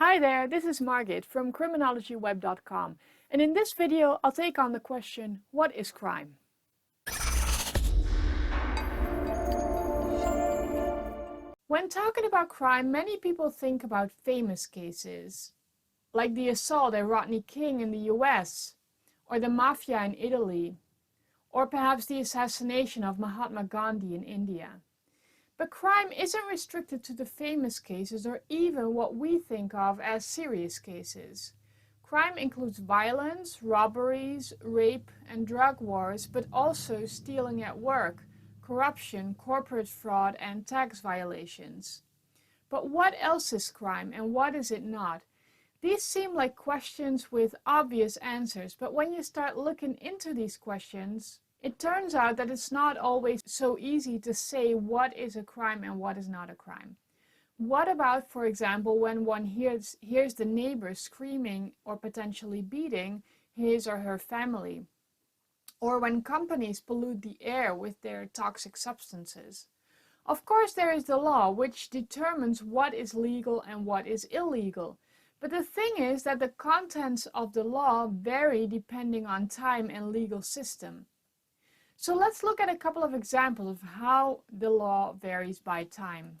Hi there, this is Margit from criminologyweb.com, and in this video I'll take on the question, what is crime? When talking about crime, many people think about famous cases, like the assault at Rodney King in the US, or the mafia in Italy, or perhaps the assassination of Mahatma Gandhi in India. But crime isn't restricted to the famous cases or even what we think of as serious cases. Crime includes violence, robberies, rape, and drug wars, but also stealing at work, corruption, corporate fraud, and tax violations. But what else is crime and what is it not? These seem like questions with obvious answers, but when you start looking into these questions, it turns out that it's not always so easy to say what is a crime and what is not a crime. What about, for example, when one hears the neighbor screaming or potentially beating his or her family? Or when companies pollute the air with their toxic substances? Of course, there is the law, which determines what is legal and what is illegal. But the thing is that the contents of the law vary depending on time and legal system. So let's look at a couple of examples of how the law varies by time.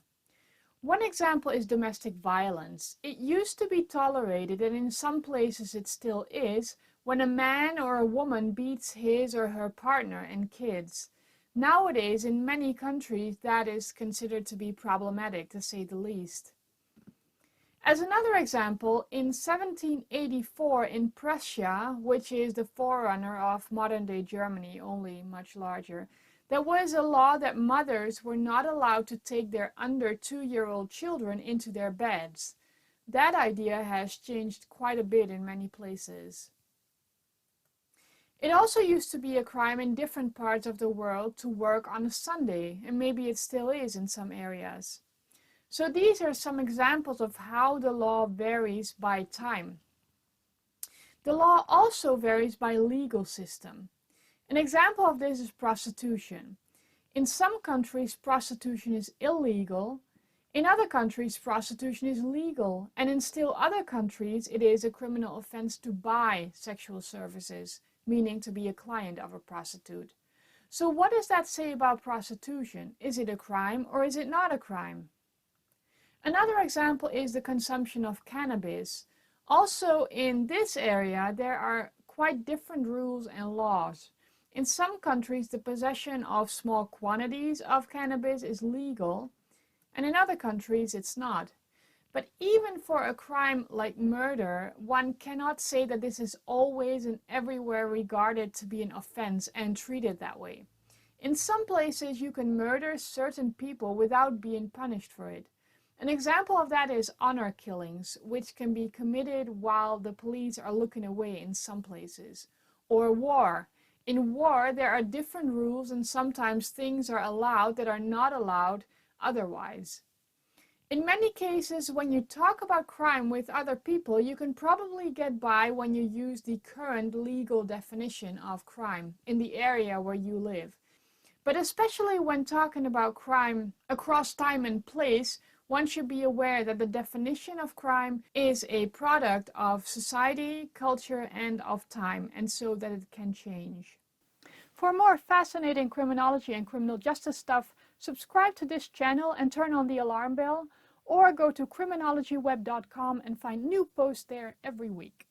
One example is domestic violence. It used to be tolerated, and in some places it still is, when a man or a woman beats his or her partner and kids. Nowadays, in many countries, that is considered to be problematic, to say the least. As another example, in 1784 in Prussia, which is the forerunner of modern-day Germany, only much larger, there was a law that mothers were not allowed to take their under 2-year-old children into their beds. That idea has changed quite a bit in many places. It also used to be a crime in different parts of the world to work on a Sunday, and maybe it still is in some areas. So these are some examples of how the law varies by time. The law also varies by legal system. An example of this is prostitution. In some countries, prostitution is illegal. In other countries, prostitution is legal. And in still other countries, it is a criminal offense to buy sexual services, meaning to be a client of a prostitute. So what does that say about prostitution? Is it a crime or is it not a crime? Another example is the consumption of cannabis. Also in this area, there are quite different rules and laws. In some countries, the possession of small quantities of cannabis is legal, and in other countries, it's not. But even for a crime like murder, one cannot say that this is always and everywhere regarded to be an offense and treated that way. In some places, you can murder certain people without being punished for it. An example of that is honor killings, which can be committed while the police are looking away in some places. Or war. In war, there are different rules and sometimes things are allowed that are not allowed otherwise. In many cases, when you talk about crime with other people, you can probably get by when you use the current legal definition of crime in the area where you live. But especially when talking about crime across time and place, one should be aware that the definition of crime is a product of society, culture, and of time, and so that it can change. For more fascinating criminology and criminal justice stuff, subscribe to this channel and turn on the alarm bell, or go to criminologyweb.com and find new posts there every week.